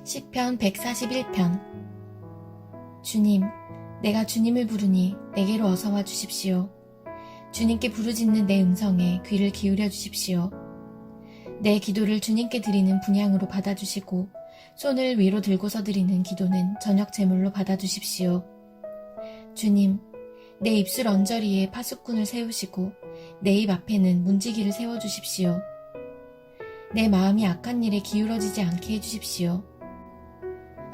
시편 141편. 주님, 내가 주님을 부르니 내게로 어서 와 주십시오. 주님께 부르짖는 내 음성에 귀를 기울여 주십시오. 내 기도를 주님께 드리는 분향으로 받아주시고 손을 위로 들고서 드리는 기도는 저녁 제물로 받아주십시오. 주님, 내 입술 언저리에 파수꾼을 세우시고 내 입 앞에는 문지기를 세워주십시오. 내 마음이 악한 일에 기울어지지 않게 해주십시오.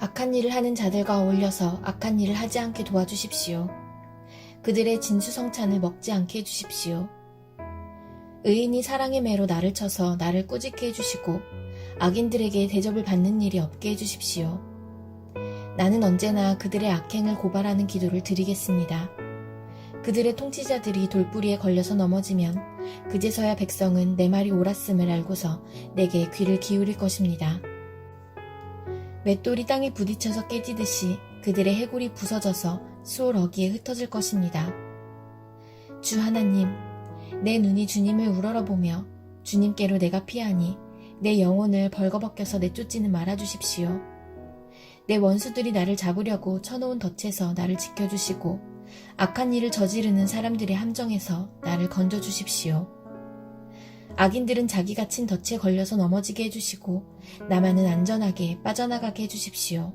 악한 일을 하는 자들과 어울려서 악한 일을 하지 않게 도와주십시오. 그들의 진수성찬을 먹지 않게 해주십시오. 의인이 사랑의 매로 나를 쳐서 나를 꾸짖게 해주시고 악인들에게 대접을 받는 일이 없게 해주십시오. 나는 언제나 그들의 악행을 고발하는 기도를 드리겠습니다. 그들의 통치자들이 돌뿌리에 걸려서 넘어지면 그제서야 백성은 내 말이 옳았음을 알고서 내게 귀를 기울일 것입니다. 맷돌이 땅에 부딪혀서 깨지듯이 그들의 해골이 부서져서 수월 어귀에 흩어질 것입니다. 주 하나님, 내 눈이 주님을 우러러보며 주님께로 내가 피하니 내 영혼을 벌거벗겨서 내쫓지는 말아주십시오. 내 원수들이 나를 잡으려고 쳐놓은 덫에서 나를 지켜주시고 악한 일을 저지르는 사람들의 함정에서 나를 건져주십시오. 악인들은 자기가 친 덫에 걸려서 넘어지게 해주시고 나만은 안전하게 빠져나가게 해주십시오.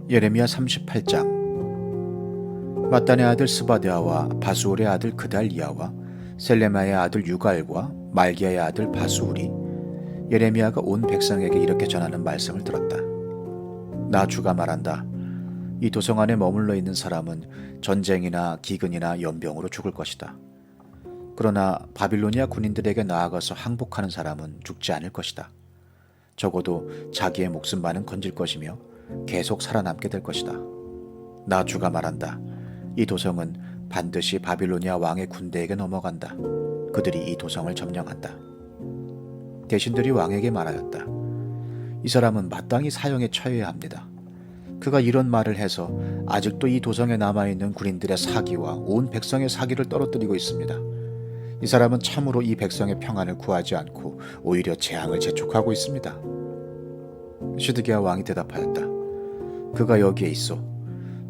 예레미야 38장. 마단의 아들 스바데아와 바수올의 아들 그달리아와 셀레마의 아들 유갈과 말기야의 아들 바수울이 예레미야가 온 백성에게 이렇게 전하는 말씀을 들었다. 나 주가 말한다. 이 도성 안에 머물러 있는 사람은 전쟁이나 기근이나 연병으로 죽을 것이다. 그러나 바빌로니아 군인들에게 나아가서 항복하는 사람은 죽지 않을 것이다. 적어도 자기의 목숨만은 건질 것이며 계속 살아남게 될 것이다. 나 주가 말한다. 이 도성은 반드시 바빌로니아 왕의 군대에게 넘어간다. 그들이 이 도성을 점령한다. 대신들이 왕에게 말하였다. 이 사람은 마땅히 사형에 처해야 합니다. 그가 이런 말을 해서 아직도 이 도성에 남아있는 군인들의 사기와 온 백성의 사기를 떨어뜨리고 있습니다. 이 사람은 참으로 이 백성의 평안을 구하지 않고 오히려 재앙을 재촉하고 있습니다. 시드기야 왕이 대답하였다. 그가 여기에 있어.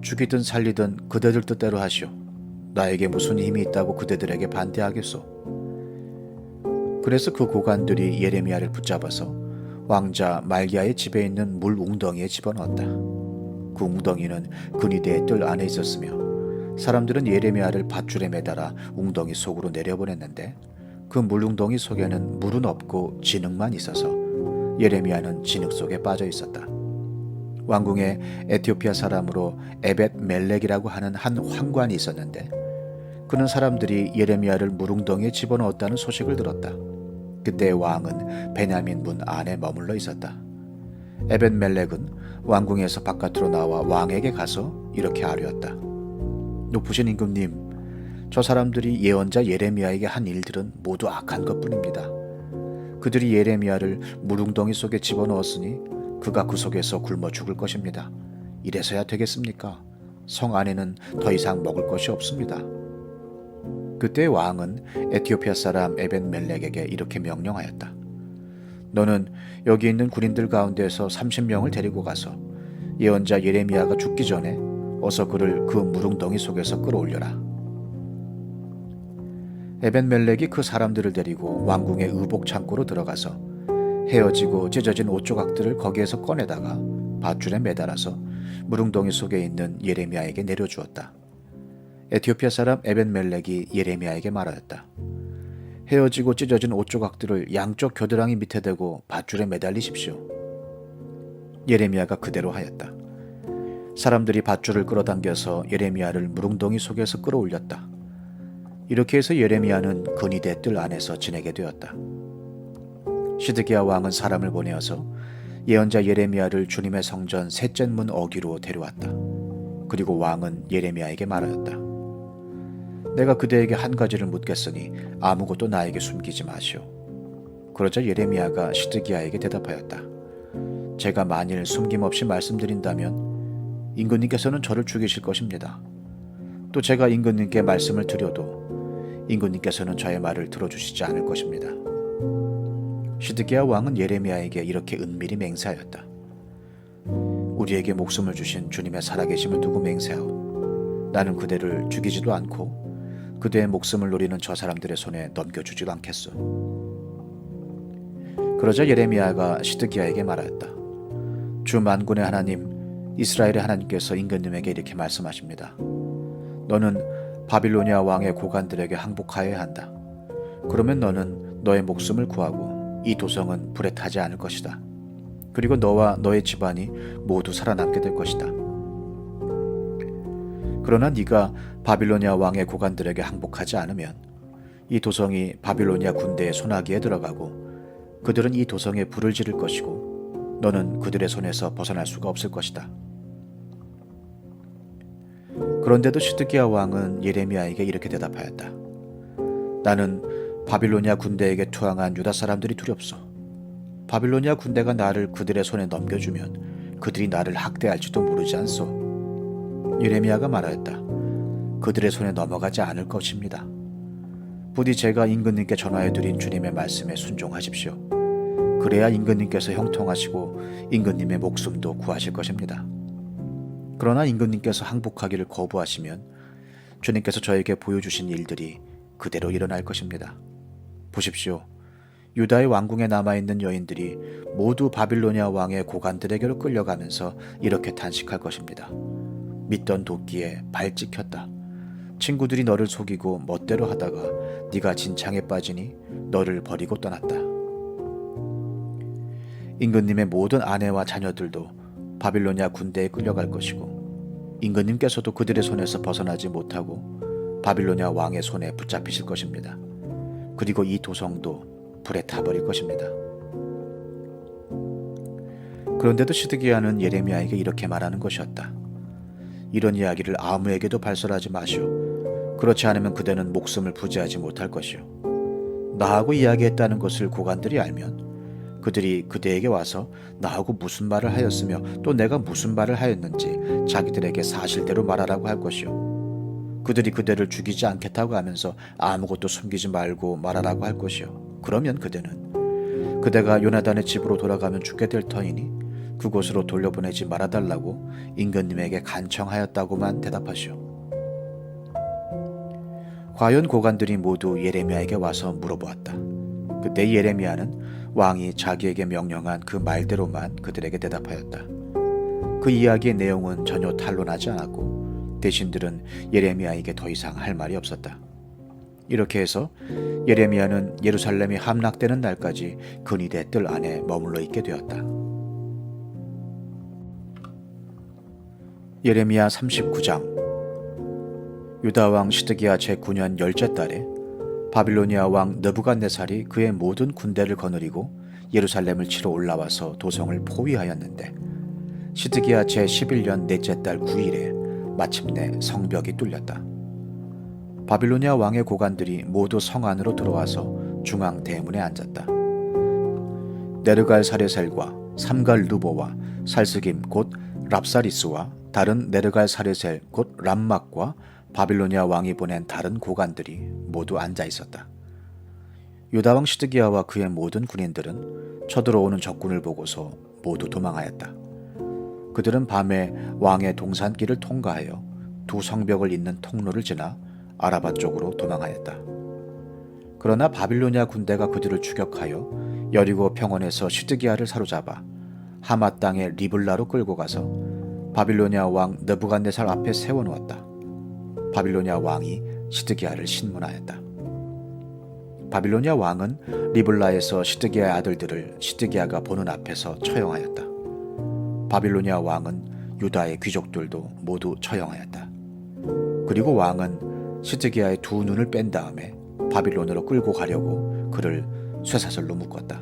죽이든 살리든 그대들 뜻대로 하시오. 나에게 무슨 힘이 있다고 그대들에게 반대하겠소. 그래서 그 고관들이 예레미야를 붙잡아서 왕자 말기야의 집에 있는 물 웅덩이에 집어넣었다. 그 웅덩이는 근위대의 뜰 안에 있었으며 사람들은 예레미야를 밧줄에 매달아 웅덩이 속으로 내려보냈는데 그 물웅덩이 속에는 물은 없고 진흙만 있어서 예레미야는 진흙 속에 빠져 있었다. 왕궁에 에티오피아 사람으로 에벳 멜렉이라고 하는 한 황관이 있었는데 그는 사람들이 예레미야를 물웅덩이에 집어넣었다는 소식을 들었다. 그때 왕은 베냐민 문 안에 머물러 있었다. 에벳 멜렉은 왕궁에서 바깥으로 나와 왕에게 가서 이렇게 아뢰었다. 높으신 임금님, 저 사람들이 예언자 예레미야에게 한 일들은 모두 악한 것뿐입니다. 그들이 예레미야를 물웅덩이 속에 집어넣었으니 그가 그 속에서 굶어 죽을 것입니다. 이래서야 되겠습니까? 성 안에는 더 이상 먹을 것이 없습니다. 그때 왕은 에티오피아 사람 에벳 멜렉에게 이렇게 명령하였다. 너는 여기 있는 군인들 가운데서 30명을 데리고 가서 예언자 예레미야가 죽기 전에 어서 그를 그 물웅덩이 속에서 끌어올려라. 에벳 멜렉이 그 사람들을 데리고 왕궁의 의복 창고로 들어가서 헤어지고 찢어진 옷 조각들을 거기에서 꺼내다가 밧줄에 매달아서 물웅덩이 속에 있는 예레미야에게 내려주었다. 에티오피아 사람 에벳 멜렉이 예레미야에게 말하였다. 헤어지고 찢어진 옷 조각들을 양쪽 겨드랑이 밑에 대고 밧줄에 매달리십시오. 예레미야가 그대로 하였다. 사람들이 밧줄을 끌어당겨서 예레미야를 물웅덩이 속에서 끌어올렸다. 이렇게 해서 예레미야는 근위대 뜰 안에서 지내게 되었다. 시드기야 왕은 사람을 보내어서 예언자 예레미야를 주님의 성전 셋째 문 어귀로 데려왔다. 그리고 왕은 예레미야에게 말하였다. 내가 그대에게 한 가지를 묻겠으니 아무것도 나에게 숨기지 마시오. 그러자 예레미야가 시드기야에게 대답하였다. 제가 만일 숨김없이 말씀드린다면 임금님께서는 저를 죽이실 것입니다. 또 제가 임금님께 말씀을 드려도 임금님께서는 저의 말을 들어주시지 않을 것입니다. 시드기야 왕은 예레미야에게 이렇게 은밀히 맹세하였다. 우리에게 목숨을 주신 주님의 살아계심을 두고 맹세하오. 나는 그대를 죽이지도 않고 그대의 목숨을 노리는 저 사람들의 손에 넘겨주지도 않겠소. 그러자 예레미야가 시드기야에게 말하였다. 주 만군의 하나님 이스라엘의 하나님께서 임금님에게 이렇게 말씀하십니다. 너는 바빌로니아 왕의 고관들에게 항복하여야 한다. 그러면 너는 너의 목숨을 구하고 이 도성은 불에 타지 않을 것이다. 그리고 너와 너의 집안이 모두 살아남게 될 것이다. 그러나 네가 바빌로니아 왕의 고관들에게 항복하지 않으면 이 도성이 바빌로니아 군대의 손아귀에 들어가고 그들은 이 도성에 불을 지를 것이고 너는 그들의 손에서 벗어날 수가 없을 것이다. 그런데도 시드기야 왕은 예레미야에게 이렇게 대답하였다. 나는 바빌로니아 군대에게 투항한 유다 사람들이 두렵소. 바빌로니아 군대가 나를 그들의 손에 넘겨주면 그들이 나를 학대할지도 모르지 않소. 예레미야가 말하였다. 그들의 손에 넘어가지 않을 것입니다. 부디 제가 임금님께 전하여드린 주님의 말씀에 순종하십시오. 그래야 임금님께서 형통하시고 임금님의 목숨도 구하실 것입니다. 그러나 임금님께서 항복하기를 거부하시면 주님께서 저에게 보여주신 일들이 그대로 일어날 것입니다. 보십시오. 유다의 왕궁에 남아있는 여인들이 모두 바빌로니아 왕의 고관들에게로 끌려가면서 이렇게 탄식할 것입니다. 믿던 도끼에 발 찍혔다. 친구들이 너를 속이고 멋대로 하다가 네가 진창에 빠지니 너를 버리고 떠났다. 임금님의 모든 아내와 자녀들도 바빌로니아 군대에 끌려갈 것이고 임금님께서도 그들의 손에서 벗어나지 못하고 바빌로니아 왕의 손에 붙잡히실 것입니다. 그리고 이 도성도 불에 타버릴 것입니다. 그런데도 시드기야는 예레미야에게 이렇게 말하는 것이었다. 이런 이야기를 아무에게도 발설하지 마시오. 그렇지 않으면 그대는 목숨을 부지하지 못할 것이오. 나하고 이야기했다는 것을 고관들이 알면 그들이 그대에게 와서 나하고 무슨 말을 하였으며 또 내가 무슨 말을 하였는지 자기들에게 사실대로 말하라고 할 것이오. 그들이 그대를 죽이지 않겠다고 하면서 아무것도 숨기지 말고 말하라고 할 것이오. 그러면 그대는 그대가 요나단의 집으로 돌아가면 죽게 될 터이니 그곳으로 돌려보내지 말아달라고 임금님에게 간청하였다고만 대답하시오. 과연 고관들이 모두 예레미야에게 와서 물어보았다. 그때 예레미야는 왕이 자기에게 명령한 그 말대로만 그들에게 대답하였다. 그 이야기의 내용은 전혀 탄로나지 않았고 대신들은 예레미야에게 더 이상 할 말이 없었다. 이렇게 해서 예레미야는 예루살렘이 함락되는 날까지 근위대 뜰 안에 머물러 있게 되었다. 예레미야 39장. 유다 왕 시드기야 제9년 10째 달에 바빌로니아 왕 느부갓네살이 그의 모든 군대를 거느리고 예루살렘을 치러 올라와서 도성을 포위하였는데 시드기야 제11년 넷째 달 9일에 마침내 성벽이 뚫렸다. 바빌로니아 왕의 고관들이 모두 성 안으로 들어와서 중앙 대문에 앉았다. 네르갈 사레셀과 삼갈 누보와 살스김 곧 랍사리스와 다른 네르갈 사레셀 곧 람막과 바빌로니아 왕이 보낸 다른 고관들이 모두 앉아 있었다. 유다 왕 시드기야와 그의 모든 군인들은 쳐들어오는 적군을 보고서 모두 도망하였다. 그들은 밤에 왕의 동산길을 통과하여 두 성벽을 잇는 통로를 지나 아라바 쪽으로 도망하였다. 그러나 바빌로니아 군대가 그들을 추격하여 여리고 평원에서 시드기야를 사로잡아 하맛 땅의 리블라로 끌고 가서 바빌로니아 왕 느부갓네살 앞에 세워놓았다. 바빌로니아 왕이 시드기야를 신문하였다. 바빌로니아 왕은 리블라에서 시드기야의 아들들을 시드기야가 보는 앞에서 처형하였다. 바빌로니아 왕은 유다의 귀족들도 모두 처형하였다. 그리고 왕은 시드기야의 두 눈을 뺀 다음에 바빌론으로 끌고 가려고 그를 쇠사슬로 묶었다.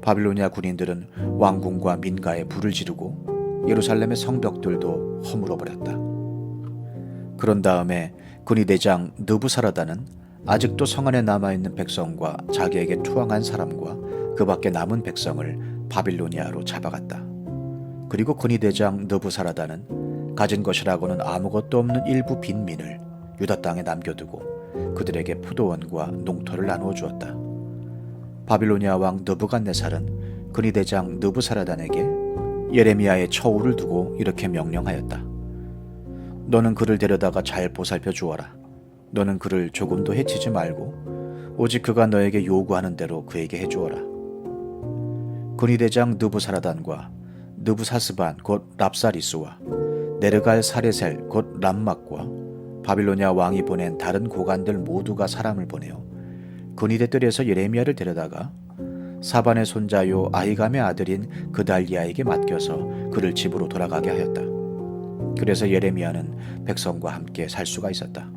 바빌로니아 군인들은 왕궁과 민가에 불을 지르고 예루살렘의 성벽들도 허물어버렸다. 그런 다음에 군의대장 느부사라다는 아직도 성 안에 남아있는 백성과 자기에게 투항한 사람과 그 밖에 남은 백성을 바빌로니아로 잡아갔다. 그리고 군의대장 느부사라다는 가진 것이라고는 아무것도 없는 일부 빈민을 유다 땅에 남겨두고 그들에게 포도원과 농토를 나누어 주었다. 바빌로니아 왕 느부갓네살은 그니 대장 느부사라단에게 예레미야의 처우를 두고 이렇게 명령하였다. 너는 그를 데려다가 잘 보살펴 주어라. 너는 그를 조금도 해치지 말고 오직 그가 너에게 요구하는 대로 그에게 해주어라. 그니 대장 느부사라단과 느부사스반 곧 랍사리스와 네르갈 사레셀 곧 람막과 바빌로니아 왕이 보낸 다른 고관들 모두가 사람을 보내어 그니대 뜰에서 예레미야를 데려다가 사반의 손자요 아히감의 아들인 그달리아에게 맡겨서 그를 집으로 돌아가게 하였다. 그래서 예레미야는 백성과 함께 살 수가 있었다.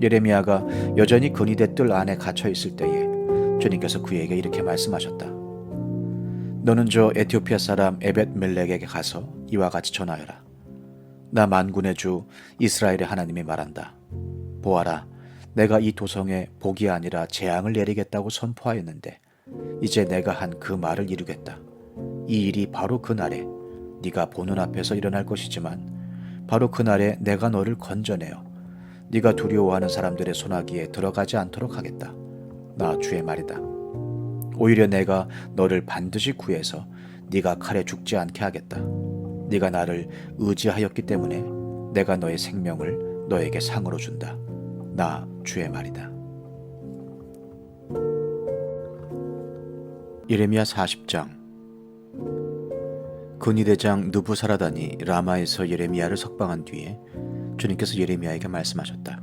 예레미야가 여전히 그니대 뜰 안에 갇혀 있을 때에 주님께서 그에게 이렇게 말씀하셨다. 너는 저 에티오피아 사람 에벳멜렉에게 가서 이와 같이 전하여라. 나 만군의 주 이스라엘의 하나님이 말한다. 보아라, 내가 이 도성에 복이 아니라 재앙을 내리겠다고 선포하였는데 이제 내가 한 그 말을 이루겠다. 이 일이 바로 그날에 네가 보는 앞에서 일어날 것이지만 바로 그날에 내가 너를 건져내어 네가 두려워하는 사람들의 손아귀에 들어가지 않도록 하겠다. 나 주의 말이다. 오히려 내가 너를 반드시 구해서 네가 칼에 죽지 않게 하겠다. 네가 나를 의지하였기 때문에 내가 너의 생명을 너에게 상으로 준다. 나 주의 말이다. 예레미야 40장. 그니 대장 느부사라단이 라마에서 예레미야를 석방한 뒤에 주님께서 예레미야에게 말씀하셨다.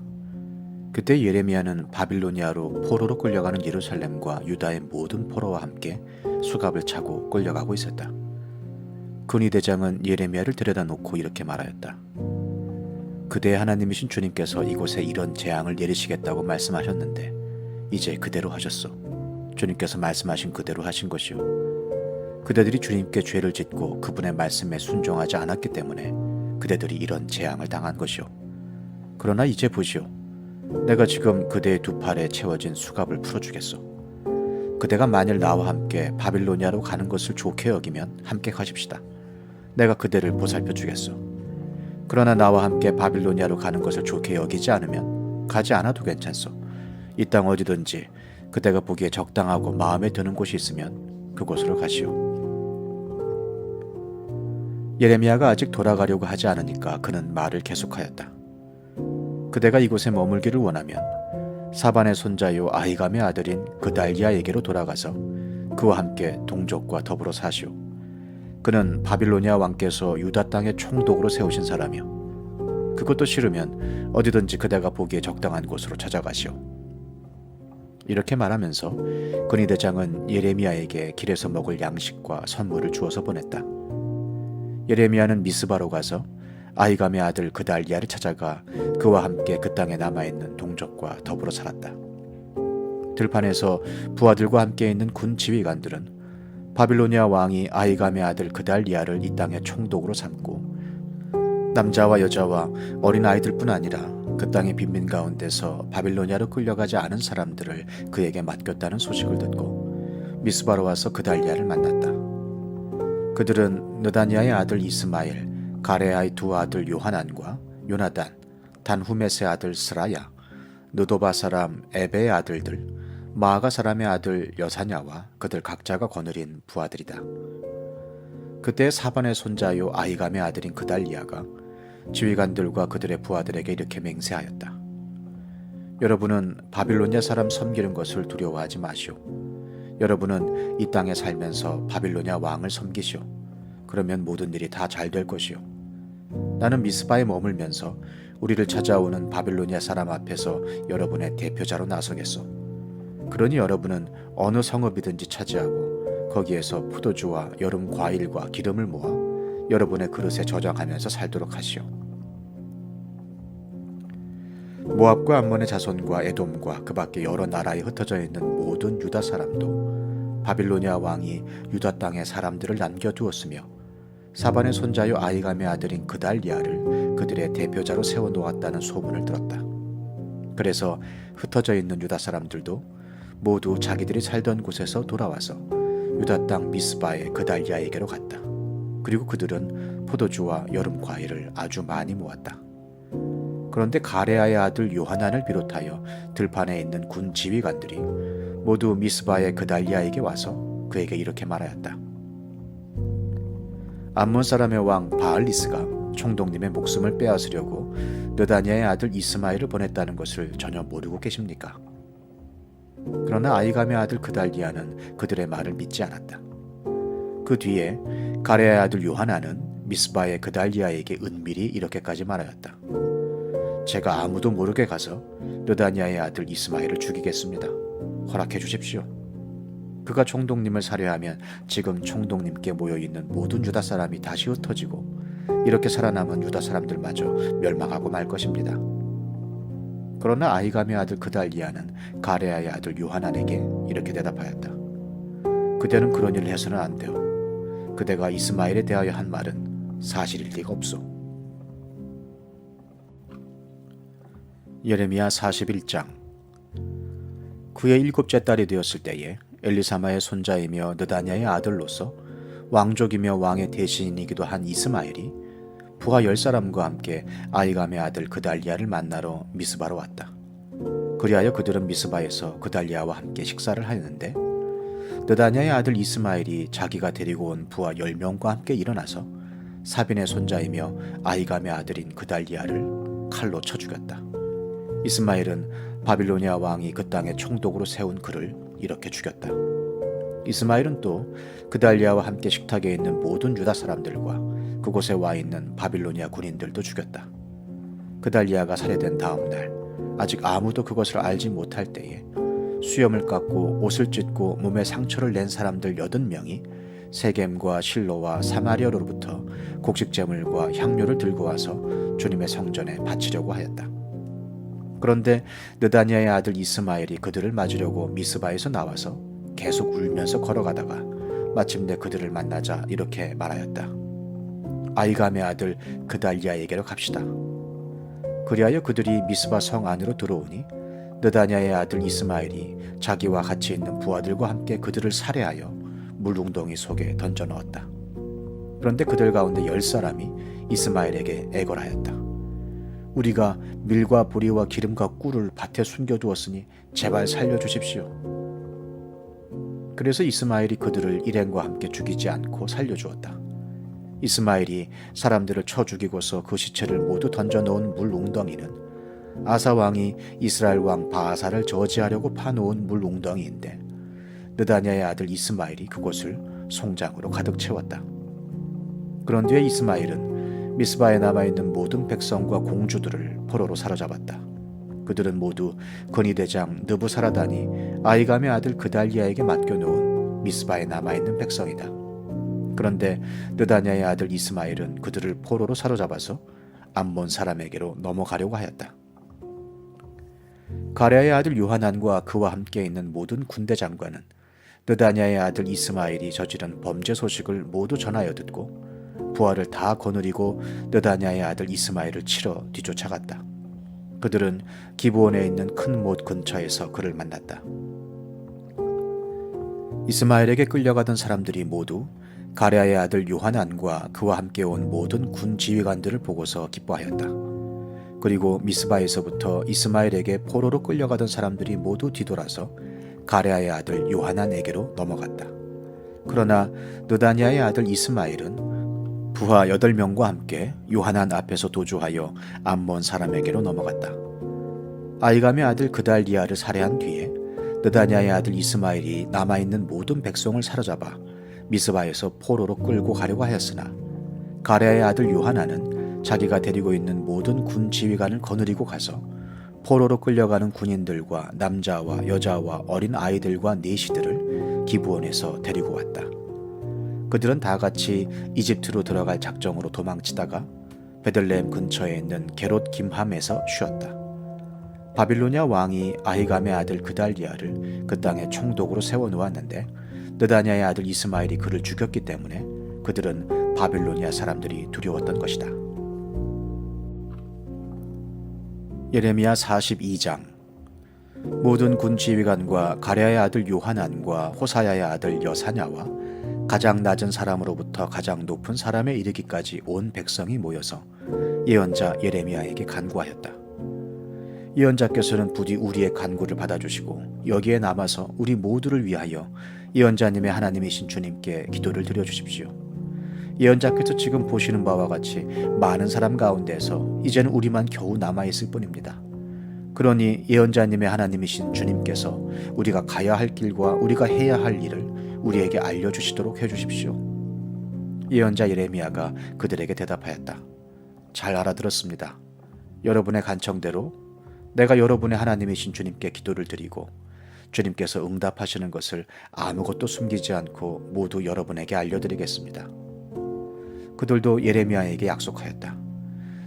그때 예레미야는 바빌로니아로 포로로 끌려가는 예루살렘과 유다의 모든 포로와 함께 수갑을 차고 끌려가고 있었다. 그니 대장은 예레미야를 들여다 놓고 이렇게 말하였다. 그대의 하나님이신 주님께서 이곳에 이런 재앙을 내리시겠다고 말씀하셨는데 이제 그대로 하셨소. 주님께서 말씀하신 그대로 하신 것이요. 그대들이 주님께 죄를 짓고 그분의 말씀에 순종하지 않았기 때문에 그대들이 이런 재앙을 당한 것이요. 그러나 이제 보시오. 내가 지금 그대의 두 팔에 채워진 수갑을 풀어주겠소. 그대가 만일 나와 함께 바빌로니아로 가는 것을 좋게 여기면 함께 가십시다. 내가 그대를 보살펴 주겠소. 그러나 나와 함께 바빌로니아로 가는 것을 좋게 여기지 않으면 가지 않아도 괜찮소. 이 땅 어디든지 그대가 보기에 적당하고 마음에 드는 곳이 있으면 그곳으로 가시오. 예레미야가 아직 돌아가려고 하지 않으니까 그는 말을 계속하였다. 그대가 이곳에 머물기를 원하면 사반의 손자요 아히감의 아들인 그달리아에게로 돌아가서 그와 함께 동족과 더불어 사시오. 그는 바빌로니아 왕께서 유다 땅에 총독으로 세우신 사람이요. 그것도 싫으면 어디든지 그대가 보기에 적당한 곳으로 찾아가시오. 이렇게 말하면서 그니 대장은 예레미야에게 길에서 먹을 양식과 선물을 주어서 보냈다. 예레미야는 미스바로 가서 아히감의 아들 그달리아를 찾아가 그와 함께 그 땅에 남아있는 동족과 더불어 살았다. 들판에서 부하들과 함께 있는 군 지휘관들은 바빌로니아 왕이 아히감의 아들 그달리아를 이 땅의 총독으로 삼고 남자와 여자와 어린 아이들뿐 아니라 그 땅의 빈민 가운데서 바빌로니아로 끌려가지 않은 사람들을 그에게 맡겼다는 소식을 듣고 미스바로 와서 그달리아를 만났다. 그들은 느다니아의 아들 이스마엘, 가레아의 두 아들 요하난과 요나단, 단후메스의 아들 스라야, 느도바 사람 에베의 아들들, 마아가 사람의 아들 여사냐와 그들 각자가 거느린 부하들이다. 그때 사반의 손자요 아히감의 아들인 그달리아가 지휘관들과 그들의 부하들에게 이렇게 맹세하였다. 여러분은 바빌로니아 사람 섬기는 것을 두려워하지 마시오. 여러분은 이 땅에 살면서 바빌로니아 왕을 섬기시오. 그러면 모든 일이 다 잘 될 것이오. 나는 미스바에 머물면서 우리를 찾아오는 바빌로니아 사람 앞에서 여러분의 대표자로 나서겠소. 그러니 여러분은 어느 성읍이든지 차지하고 거기에서 포도주와 여름 과일과 기름을 모아 여러분의 그릇에 저장하면서 살도록 하시오. 모압과 암몬의 자손과 에돔과 그 밖에 여러 나라에 흩어져 있는 모든 유다 사람도 바빌로니아 왕이 유다 땅에 사람들을 남겨두었으며 사반의 손자요 아히감의 아들인 그달리아를 그들의 대표자로 세워놓았다는 소문을 들었다. 그래서 흩어져 있는 유다 사람들도 모두 자기들이 살던 곳에서 돌아와서 유다 땅 미스바의 그달리아에게로 갔다. 그리고 그들은 포도주와 여름 과일을 아주 많이 모았다. 그런데 가레아의 아들 요하난을 비롯하여 들판에 있는 군 지휘관들이 모두 미스바의 그달리아에게 와서 그에게 이렇게 말하였다. 암몬 사람의 왕 바알리스가 총독님의 목숨을 빼앗으려고 느다냐의 아들 이스마엘을 보냈다는 것을 전혀 모르고 계십니까? 그러나 아히감의 아들 그달리아는 그들의 말을 믿지 않았다. 그 뒤에 가레아의 아들 요하난은 미스바의 그달리아에게 은밀히 이렇게까지 말하였다. 제가 아무도 모르게 가서 느다냐의 아들 이스마엘을 죽이겠습니다. 허락해 주십시오. 그가 총독님을 살해하면 지금 총독님께 모여있는 모든 유다 사람이 다시 흩어지고 이렇게 살아남은 유다 사람들마저 멸망하고 말 것입니다. 그러나 아히감의 아들 그달리아는 가레아의 아들 요하난에게 이렇게 대답하였다. 그대는 그런 일을 해서는 안 돼요. 그대가 이스마엘에 대하여 한 말은 사실일 리가 없소. 예레미야 41장. 그의 7째 딸이 되었을 때에 엘리사마의 손자이며 느다냐의 아들로서 왕족이며 왕의 대신이기도 한 이스마엘이 부하 10사람과 함께 아히감의 아들 그달리아를 만나러 미스바로 왔다. 그리하여 그들은 미스바에서 그달리아와 함께 식사를 하였는데 느다냐의 아들 이스마엘이 자기가 데리고 온 부하 10명과 함께 일어나서 사빈의 손자이며 아히감의 아들인 그달리아를 칼로 쳐 죽였다. 이스마엘은 바빌로니아 왕이 그 땅에 총독으로 세운 그를 이렇게 죽였다. 이스마엘은 또 그달리아와 함께 식탁에 있는 모든 유다 사람들과 그곳에 와 있는 바빌로니아 군인들도 죽였다. 그달리아가 살해된 다음 날 아직 아무도 그것을 알지 못할 때에 수염을 깎고 옷을 찢고 몸에 상처를 낸 사람들 80명이 세겜과 실로와 사마리아로부터 곡식제물과 향료를 들고 와서 주님의 성전에 바치려고 하였다. 그런데 느다냐의 아들 이스마엘이 그들을 맞으려고 미스바에서 나와서 계속 울면서 걸어가다가 마침내 그들을 만나자 이렇게 말하였다. 아히감의 아들 그달리아에게로 갑시다. 그리하여 그들이 미스바 성 안으로 들어오니 느다냐의 아들 이스마엘이 자기와 같이 있는 부하들과 함께 그들을 살해하여 물웅덩이 속에 던져 넣었다. 그런데 그들 가운데 10사람이 이스마엘에게 애걸하였다. 우리가 밀과 보리와 기름과 꿀을 밭에 숨겨두었으니 제발 살려주십시오. 그래서 이스마엘이 그들을 일행과 함께 죽이지 않고 살려주었다. 이스마엘이 사람들을 쳐 죽이고서 그 시체를 모두 던져 넣은 물 웅덩이는 아사 왕이 이스라엘 왕 바하사를 저지하려고 파놓은 물 웅덩이인데 느다냐의 아들 이스마엘이 그곳을 송장으로 가득 채웠다. 그런 뒤에 이스마엘은 미스바에 남아있는 모든 백성과 공주들을 포로로 사로잡았다. 그들은 모두 건의대장 느부사라단이 아히감의 아들 그달리아에게 맡겨놓은 미스바에 남아있는 백성이다. 그런데 느다냐의 아들 이스마엘은 그들을 포로로 사로잡아서 암몬 사람에게로 넘어가려고 하였다. 가레아의 아들 요하난과 그와 함께 있는 모든 군대 장관은 느다냐의 아들 이스마엘이 저지른 범죄 소식을 모두 전하여 듣고 부하를 다 거느리고 느다냐의 아들 이스마엘을 치러 뒤쫓아갔다. 그들은 기브온에 있는 큰 못 근처에서 그를 만났다. 이스마엘에게 끌려가던 사람들이 모두 가레아의 아들 요하난과 그와 함께 온 모든 군 지휘관들을 보고서 기뻐하였다. 그리고 미스바에서부터 이스마엘에게 포로로 끌려가던 사람들이 모두 뒤돌아서 가레아의 아들 요하난에게로 넘어갔다. 그러나 느다냐의 아들 이스마엘은 부하 8명과 함께 요하난 앞에서 도주하여 암몬 사람에게로 넘어갔다. 아히감의 아들 그달리아를 살해한 뒤에 느다냐의 아들 이스마엘이 남아있는 모든 백성을 사로잡아 미스바에서 포로로 끌고 가려고 하였으나 가레아의 아들 요하난은 자기가 데리고 있는 모든 군 지휘관을 거느리고 가서 포로로 끌려가는 군인들과 남자와 여자와 어린 아이들과 내시들을 기브온에서 데리고 왔다. 그들은 다 같이 이집트로 들어갈 작정으로 도망치다가 베들레헴 근처에 있는 게롯 김함에서 쉬었다. 바빌로니아 왕이 아히감의 아들 그달리아를 그 땅에 총독으로 세워놓았는데 느다냐의 아들 이스마엘이 그를 죽였기 때문에 그들은 바빌로니아 사람들이 두려웠던 것이다. 예레미야 42장. 모든 군 지휘관과 가레아의 아들 요하난과 호사야의 아들 여사냐와 가장 낮은 사람으로부터 가장 높은 사람에 이르기까지 온 백성이 모여서 예언자 예레미야에게 간구하였다. 예언자께서는 부디 우리의 간구를 받아주시고 여기에 남아서 우리 모두를 위하여 예언자님의 하나님이신 주님께 기도를 드려주십시오. 예언자께서 지금 보시는 바와 같이 많은 사람 가운데서 이제는 우리만 겨우 남아있을 뿐입니다. 그러니 예언자님의 하나님이신 주님께서 우리가 가야 할 길과 우리가 해야 할 일을 우리에게 알려주시도록 해주십시오. 예언자 예레미야가 그들에게 대답하였다. 잘 알아들었습니다. 여러분의 간청대로 내가 여러분의 하나님이신 주님께 기도를 드리고 주님께서 응답하시는 것을 아무것도 숨기지 않고 모두 여러분에게 알려드리겠습니다. 그들도 예레미야에게 약속하였다.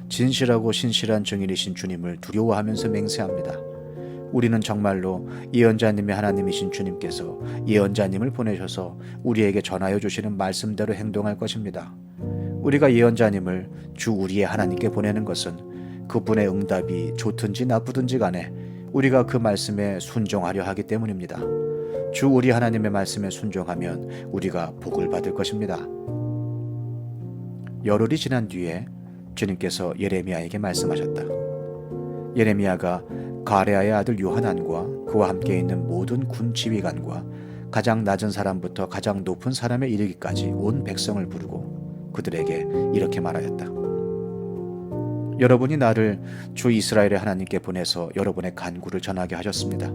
진실하고 신실한 증인이신 주님을 두려워하면서 맹세합니다. 우리는 정말로 예언자님의 하나님이신 주님께서 예언자님을 보내셔서 우리에게 전하여 주시는 말씀대로 행동할 것입니다. 우리가 예언자님을 주 우리의 하나님께 보내는 것은 그분의 응답이 좋든지 나쁘든지 간에 우리가 그 말씀에 순종하려 하기 때문입니다. 주 우리 하나님의 말씀에 순종하면 우리가 복을 받을 것입니다. 열흘이 지난 뒤에 주님께서 예레미야에게 말씀하셨다. 예레미야가 가레아의 아들 요하난과 그와 함께 있는 모든 군 지휘관과 가장 낮은 사람부터 가장 높은 사람에 이르기까지 온 백성을 부르고 그들에게 이렇게 말하였다. 여러분이 나를 주 이스라엘의 하나님께 보내서 여러분의 간구를 전하게 하셨습니다.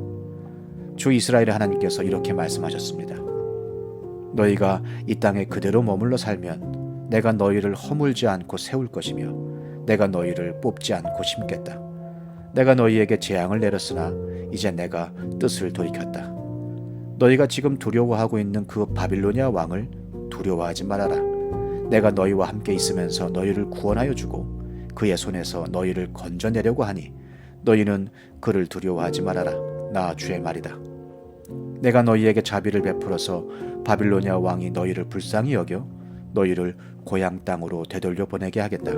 주 이스라엘의 하나님께서 이렇게 말씀하셨습니다. 너희가 이 땅에 그대로 머물러 살면 내가 너희를 허물지 않고 세울 것이며 내가 너희를 뽑지 않고 심겠다. 내가 너희에게 재앙을 내렸으나 이제 내가 뜻을 돌이켰다. 너희가 지금 두려워하고 있는 그 바빌로니아 왕을 두려워하지 말아라. 내가 너희와 함께 있으면서 너희를 구원하여 주고 그의 손에서 너희를 건져내려고 하니 너희는 그를 두려워하지 말아라. 나 주의 말이다. 내가 너희에게 자비를 베풀어서 바빌로니아 왕이 너희를 불쌍히 여겨 너희를 고향 땅으로 되돌려 보내게 하겠다.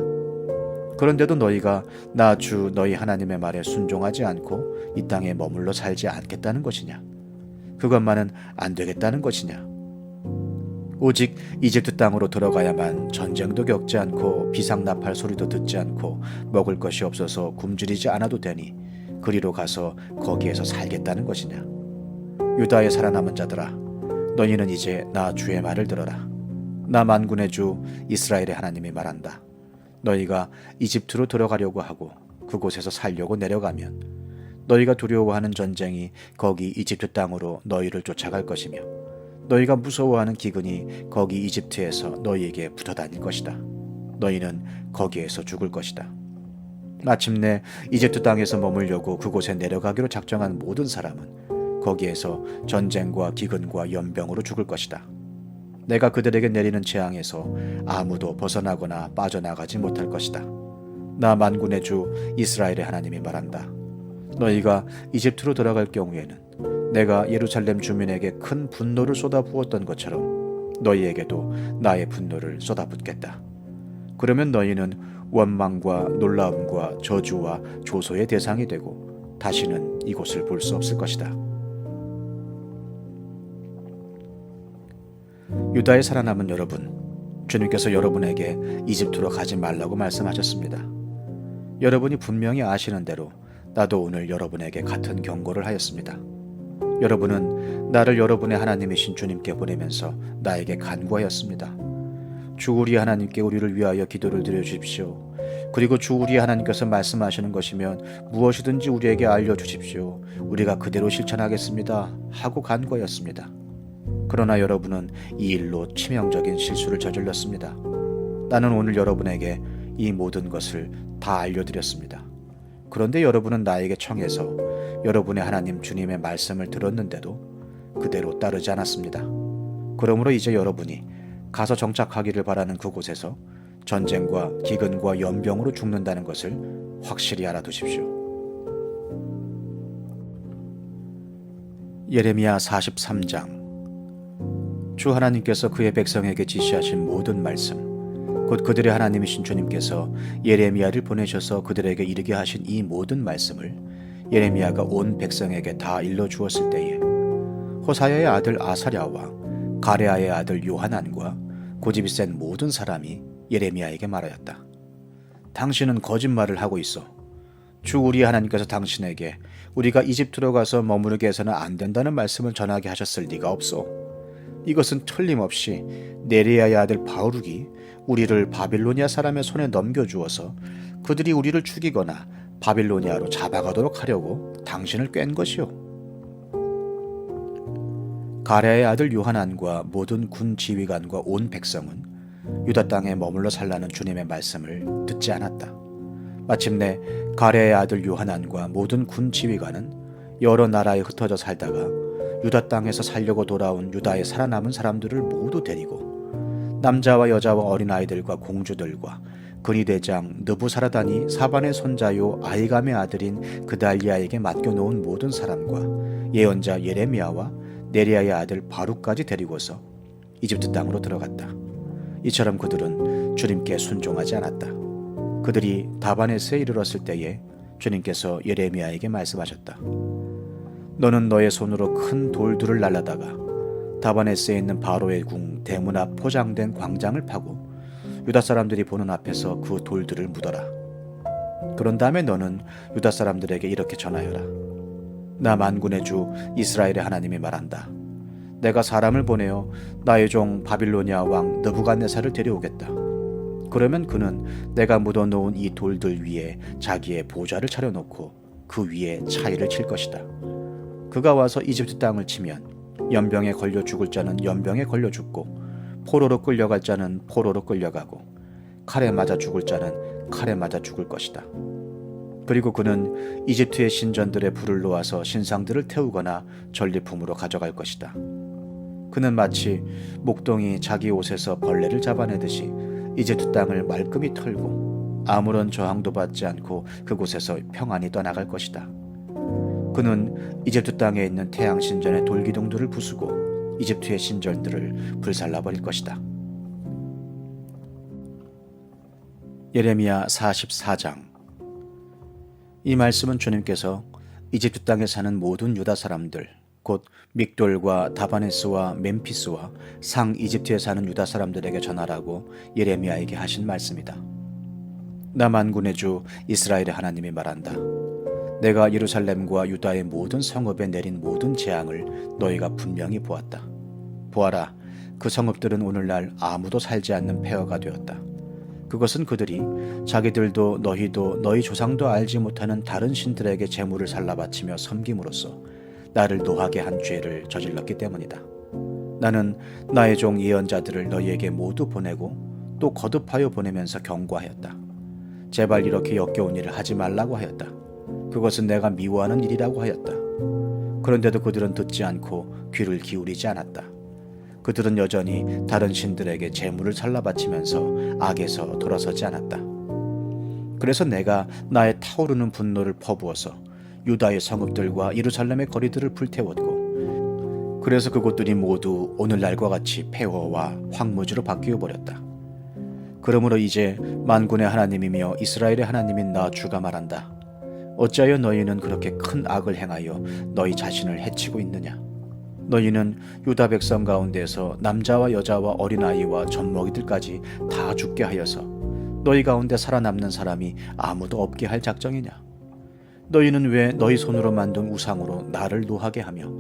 그런데도 너희가 나 주 너희 하나님의 말에 순종하지 않고 이 땅에 머물러 살지 않겠다는 것이냐? 그것만은 안 되겠다는 것이냐? 오직 이집트 땅으로 들어가야만 전쟁도 겪지 않고 비상나팔 소리도 듣지 않고 먹을 것이 없어서 굶주리지 않아도 되니 그리로 가서 거기에서 살겠다는 것이냐? 유다의 살아남은 자들아, 너희는 이제 나 주의 말을 들어라. 나 만군의 주 이스라엘의 하나님이 말한다. 너희가 이집트로 들어가려고 하고 그곳에서 살려고 내려가면 너희가 두려워하는 전쟁이 거기 이집트 땅으로 너희를 쫓아갈 것이며 너희가 무서워하는 기근이 거기 이집트에서 너희에게 붙어다닐 것이다. 너희는 거기에서 죽을 것이다. 마침내 이집트 땅에서 머물려고 그곳에 내려가기로 작정한 모든 사람은 거기에서 전쟁과 기근과 연병으로 죽을 것이다. 내가 그들에게 내리는 재앙에서 아무도 벗어나거나 빠져나가지 못할 것이다. 나 만군의 주 이스라엘의 하나님이 말한다. 너희가 이집트로 들어갈 경우에는 내가 예루살렘 주민에게 큰 분노를 쏟아부었던 것처럼 너희에게도 나의 분노를 쏟아붓겠다. 그러면 너희는 원망과 놀라움과 저주와 조소의 대상이 되고 다시는 이곳을 볼 수 없을 것이다. 유다에 살아남은 여러분, 주님께서 여러분에게 이집트로 가지 말라고 말씀하셨습니다. 여러분이 분명히 아시는 대로 나도 오늘 여러분에게 같은 경고를 하였습니다. 여러분은 나를 여러분의 하나님이신 주님께 보내면서 나에게 간구하였습니다. 주 우리 하나님께 우리를 위하여 기도를 드려주십시오. 그리고 주 우리 하나님께서 말씀하시는 것이면 무엇이든지 우리에게 알려주십시오. 우리가 그대로 실천하겠습니다. 하고 간구하였습니다. 그러나 여러분은 이 일로 치명적인 실수를 저질렀습니다. 나는 오늘 여러분에게 이 모든 것을 다 알려드렸습니다. 그런데 여러분은 나에게 청해서 여러분의 하나님 주님의 말씀을 들었는데도 그대로 따르지 않았습니다. 그러므로 이제 여러분이 가서 정착하기를 바라는 그곳에서 전쟁과 기근과 연병으로 죽는다는 것을 확실히 알아두십시오. 예레미야 43장. 주 하나님께서 그의 백성에게 지시하신 모든 말씀, 곧 그들의 하나님이신 주님께서 예레미야를 보내셔서 그들에게 이르게 하신 이 모든 말씀을 예레미야가 온 백성에게 다 일러주었을 때에 호사야의 아들 아사랴와 가레아의 아들 요하난과 고집이 센 모든 사람이 예레미야에게 말하였다. 당신은 거짓말을 하고 있어. 주 우리 하나님께서 당신에게 우리가 이집트로 가서 머무르게 해서는 안 된다는 말씀을 전하게 하셨을 리가 없어. 이것은 틀림없이 네리야의 아들 바루기 우리를 바빌로니아 사람의 손에 넘겨주어서 그들이 우리를 죽이거나 바빌로니아로 잡아가도록 하려고 당신을 꿰은 것이요. 가레아의 아들 요하난과 모든 군 지휘관과 온 백성은 유다 땅에 머물러 살라는 주님의 말씀을 듣지 않았다. 마침내 가레아의 아들 요하난과 모든 군 지휘관은 여러 나라에 흩어져 살다가 유다 땅에서 살려고 돌아온 유다에 살아남은 사람들을 모두 데리고 남자와 여자와 어린아이들과 공주들과 근위대장 느부사라단이 사반의 손자요 아히감의 아들인 그달리아에게 맡겨놓은 모든 사람과 예언자 예레미야와 네리야의 아들 바룩까지 데리고서 이집트 땅으로 들어갔다. 이처럼 그들은 주님께 순종하지 않았다. 그들이 다바네스에 이르렀을 때에 주님께서 예레미야에게 말씀하셨다. 너는 너의 손으로 큰 돌들을 날라다가 다바네스에 있는 바로의 궁 대문 앞 포장된 광장을 파고 유다 사람들이 보는 앞에서 그 돌들을 묻어라. 그런 다음에 너는 유다 사람들에게 이렇게 전하여라. 나 만군의 주 이스라엘의 하나님이 말한다. 내가 사람을 보내어 나의 종 바빌로니아 왕 느부갓네살을 데려오겠다. 그러면 그는 내가 묻어놓은 이 돌들 위에 자기의 보좌를 차려놓고 그 위에 차이를 칠 것이다. 그가 와서 이집트 땅을 치면 연병에 걸려 죽을 자는 연병에 걸려 죽고 포로로 끌려갈 자는 포로로 끌려가고 칼에 맞아 죽을 자는 칼에 맞아 죽을 것이다. 그리고 그는 이집트의 신전들의 불을 놓아서 신상들을 태우거나 전리품으로 가져갈 것이다. 그는 마치 목동이 자기 옷에서 벌레를 잡아내듯이 이집트 땅을 말끔히 털고 아무런 저항도 받지 않고 그곳에서 평안히 떠나갈 것이다. 그는 이집트 땅에 있는 태양 신전의 돌기둥들을 부수고 이집트의 신전들을 불살라버릴 것이다. 예레미야 44장. 이 말씀은 주님께서 이집트 땅에 사는 모든 유다 사람들, 곧 믹돌과 다바네스와 멤피스와 상 이집트에 사는 유다 사람들에게 전하라고 예레미야에게 하신 말씀이다. 나 만군의 주 이스라엘의 하나님이 말한다. 내가 예루살렘과 유다의 모든 성읍에 내린 모든 재앙을 너희가 분명히 보았다. 보아라, 그 성읍들은 오늘날 아무도 살지 않는 폐허가 되었다. 그것은 그들이 자기들도 너희도 너희 조상도 알지 못하는 다른 신들에게 제물을 살라 바치며 섬김으로써 나를 노하게 한 죄를 저질렀기 때문이다. 나는 나의 종 예언자들을 너희에게 모두 보내고 또 거듭하여 보내면서 경고하였다. 제발 이렇게 역겨운 일을 하지 말라고 하였다. 그것은 내가 미워하는 일이라고 하였다. 그런데도 그들은 듣지 않고 귀를 기울이지 않았다. 그들은 여전히 다른 신들에게 제물을 살라 바치면서 악에서 돌아서지 않았다. 그래서 내가 나의 타오르는 분노를 퍼부어서 유다의 성읍들과 예루살렘의 거리들을 불태웠고, 그래서 그곳들이 모두 오늘날과 같이 폐허와 황무지로 바뀌어 버렸다. 그러므로 이제 만군의 하나님이며 이스라엘의 하나님인 나 주가 말한다. 어찌하여 너희는 그렇게 큰 악을 행하여 너희 자신을 해치고 있느냐? 너희는 유다 백성 가운데서 남자와 여자와 어린아이와 젖먹이들까지 다 죽게 하여서 너희 가운데 살아남는 사람이 아무도 없게 할 작정이냐? 너희는 왜 너희 손으로 만든 우상으로 나를 노하게 하며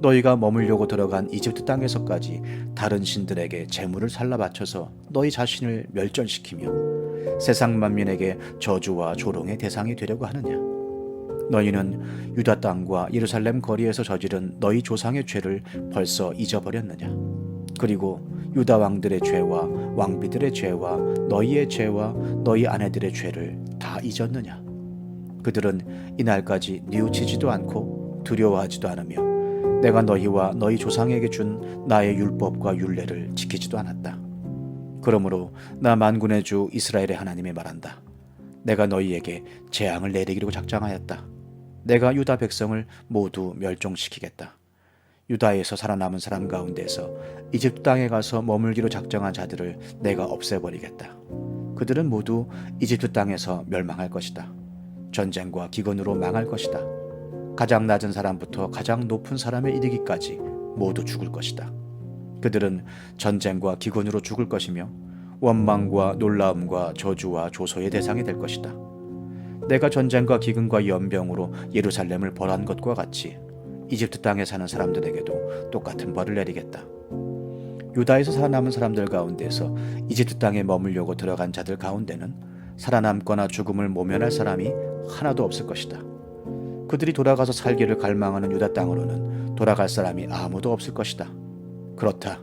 너희가 머물려고 들어간 이집트 땅에서까지 다른 신들에게 제물을 살라 바쳐서 너희 자신을 멸절시키며 세상 만민에게 저주와 조롱의 대상이 되려고 하느냐? 너희는 유다 땅과 예루살렘 거리에서 저지른 너희 조상의 죄를 벌써 잊어버렸느냐? 그리고 유다 왕들의 죄와 왕비들의 죄와 너희의 죄와 너희 아내들의 죄를 다 잊었느냐? 그들은 이날까지 뉘우치지도 않고 두려워하지도 않으며 내가 너희와 너희 조상에게 준 나의 율법과 율례를 지키지도 않았다. 그러므로 나 만군의 주 이스라엘의 하나님이 말한다. 내가 너희에게 재앙을 내리기로 작정하였다. 내가 유다 백성을 모두 멸종시키겠다. 유다에서 살아남은 사람 가운데서 이집트 땅에 가서 머물기로 작정한 자들을 내가 없애버리겠다. 그들은 모두 이집트 땅에서 멸망할 것이다. 전쟁과 기근으로 망할 것이다. 가장 낮은 사람부터 가장 높은 사람에 이르기까지 모두 죽을 것이다. 그들은 전쟁과 기근으로 죽을 것이며 원망과 놀라움과 저주와 조소의 대상이 될 것이다. 내가 전쟁과 기근과 연병으로 예루살렘을 벌한 것과 같이 이집트 땅에 사는 사람들에게도 똑같은 벌을 내리겠다. 유다에서 살아남은 사람들 가운데서 이집트 땅에 머물려고 들어간 자들 가운데는 살아남거나 죽음을 모면할 사람이 하나도 없을 것이다. 그들이 돌아가서 살기를 갈망하는 유다 땅으로는 돌아갈 사람이 아무도 없을 것이다. 그렇다.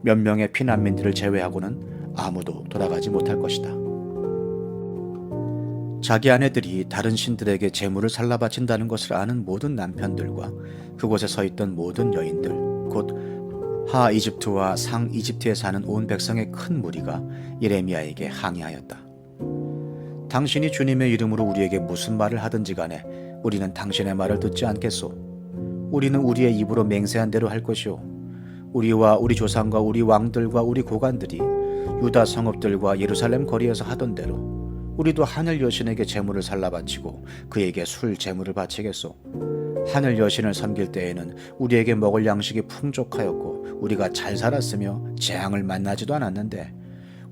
몇 명의 피난민들을 제외하고는 아무도 돌아가지 못할 것이다. 자기 아내들이 다른 신들에게 제물을 살라바친다는 것을 아는 모든 남편들과 그곳에 서 있던 모든 여인들, 곧 하 이집트와 상 이집트에 사는 온 백성의 큰 무리가 예레미야에게 항의하였다. 당신이 주님의 이름으로 우리에게 무슨 말을 하든지 간에 우리는 당신의 말을 듣지 않겠소. 우리는 우리의 입으로 맹세한 대로 할 것이오. 우리와 우리 조상과 우리 왕들과 우리 고관들이 유다 성읍들과 예루살렘 거리에서 하던 대로 우리도 하늘 여신에게 제물을 살라바치고 그에게 술 제물을 바치겠소. 하늘 여신을 섬길 때에는 우리에게 먹을 양식이 풍족하였고 우리가 잘 살았으며 재앙을 만나지도 않았는데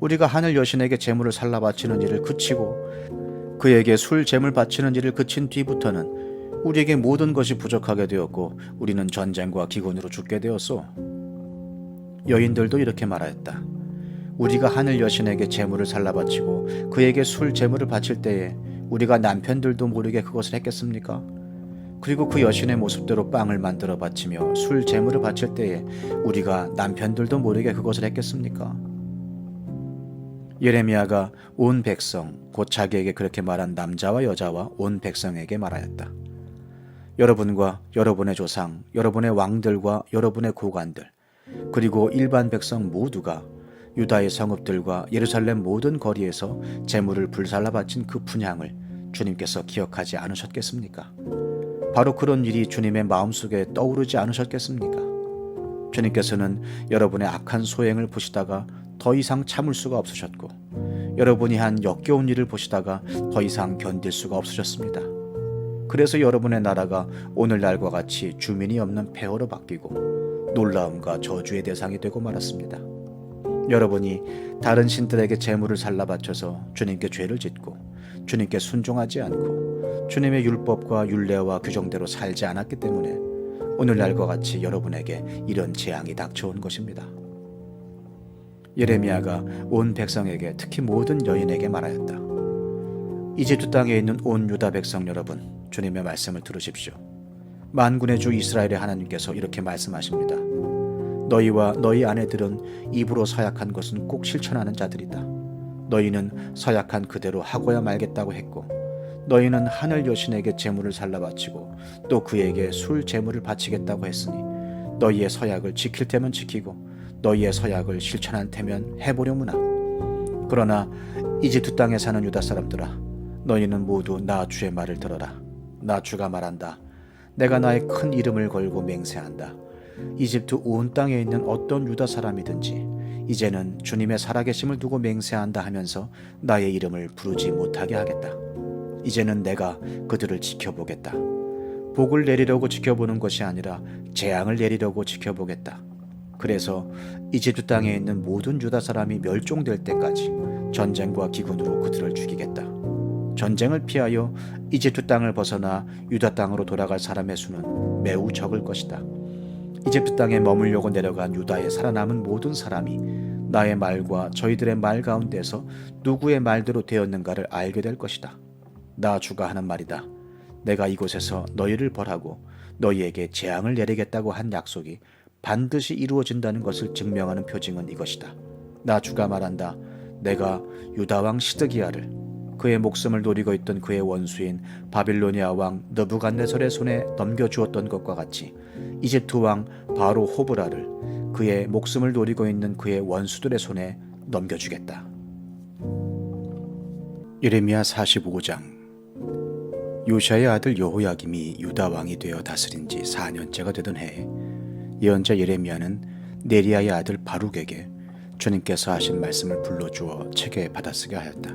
우리가 하늘 여신에게 제물을 살라바치는 일을 그치고 그에게 술 제물 바치는 일을 그친 뒤부터는 우리에게 모든 것이 부족하게 되었고 우리는 전쟁과 기근으로 죽게 되었소. 여인들도 이렇게 말하였다. 우리가 하늘 여신에게 제물을 살라바치고 그에게 술 제물을 바칠 때에 우리가 남편들도 모르게 그것을 했겠습니까? 그리고 그 여신의 모습대로 빵을 만들어 바치며 술 제물을 바칠 때에 우리가 남편들도 모르게 그것을 했겠습니까? 예레미야가 온 백성 곧 자기에게 그렇게 말한 남자와 여자와 온 백성에게 말하였다. 여러분과 여러분의 조상, 여러분의 왕들과 여러분의 고관들 그리고 일반 백성 모두가 유다의 성읍들과 예루살렘 모든 거리에서 제물을 불살라 바친 그 분향을 주님께서 기억하지 않으셨겠습니까? 바로 그런 일이 주님의 마음속에 떠오르지 않으셨겠습니까? 주님께서는 여러분의 악한 소행을 보시다가 더 이상 참을 수가 없으셨고 여러분이 한 역겨운 일을 보시다가 더 이상 견딜 수가 없으셨습니다. 그래서 여러분의 나라가 오늘날과 같이 주민이 없는 폐허로 바뀌고 놀라움과 저주의 대상이 되고 말았습니다. 여러분이 다른 신들에게 제물을 살라 바쳐서 주님께 죄를 짓고 주님께 순종하지 않고 주님의 율법과 율례와 규정대로 살지 않았기 때문에 오늘날과 같이 여러분에게 이런 재앙이 닥쳐온 것입니다. 예레미야가 온 백성에게 특히 모든 여인에게 말하였다. 이집트 땅에 있는 온 유다 백성 여러분, 주님의 말씀을 들으십시오. 만군의 주 이스라엘의 하나님께서 이렇게 말씀하십니다. 너희와 너희 아내들은 입으로 서약한 것은 꼭 실천하는 자들이다. 너희는 서약한 그대로 하고야 말겠다고 했고 너희는 하늘 여신에게 제물을 살라 바치고 또 그에게 술 제물을 바치겠다고 했으니 너희의 서약을 지킬 테면 지키고 너희의 서약을 실천할 테면 해보려무나. 그러나 이집트 땅에 사는 유다 사람들아, 너희는 모두 나 주의 말을 들어라. 나 주가 말한다. 내가 나의 큰 이름을 걸고 맹세한다. 이집트 온 땅에 있는 어떤 유다 사람이든지 이제는 주님의 살아계심을 두고 맹세한다 하면서 나의 이름을 부르지 못하게 하겠다. 이제는 내가 그들을 지켜보겠다. 복을 내리려고 지켜보는 것이 아니라 재앙을 내리려고 지켜보겠다. 그래서 이집트 땅에 있는 모든 유다 사람이 멸종될 때까지 전쟁과 기근으로 그들을 죽이겠다. 전쟁을 피하여 이집트 땅을 벗어나 유다 땅으로 돌아갈 사람의 수는 매우 적을 것이다. 이집트 땅에 머물려고 내려간 유다에 살아남은 모든 사람이 나의 말과 저희들의 말 가운데서 누구의 말대로 되었는가를 알게 될 것이다. 나 주가 하는 말이다. 내가 이곳에서 너희를 벌하고 너희에게 재앙을 내리겠다고 한 약속이 반드시 이루어진다는 것을 증명하는 표징은 이것이다. 나 주가 말한다. 내가 유다 왕 시드기야를 그의 목숨을 노리고 있던 그의 원수인 바빌로니아 왕 느부갓네살의 손에 넘겨주었던 것과 같이 이집트 왕 바로 호브라를 그의 목숨을 노리고 있는 그의 원수들의 손에 넘겨주겠다. 예레미야 45장. 요시아의 아들 여호야김이 유다 왕이 되어 다스린 지 4년째가 되던 해에 예언자 예레미야는 네리야의 아들 바룩에게 주님께서 하신 말씀을 불러주어 책에 받아쓰게 하였다.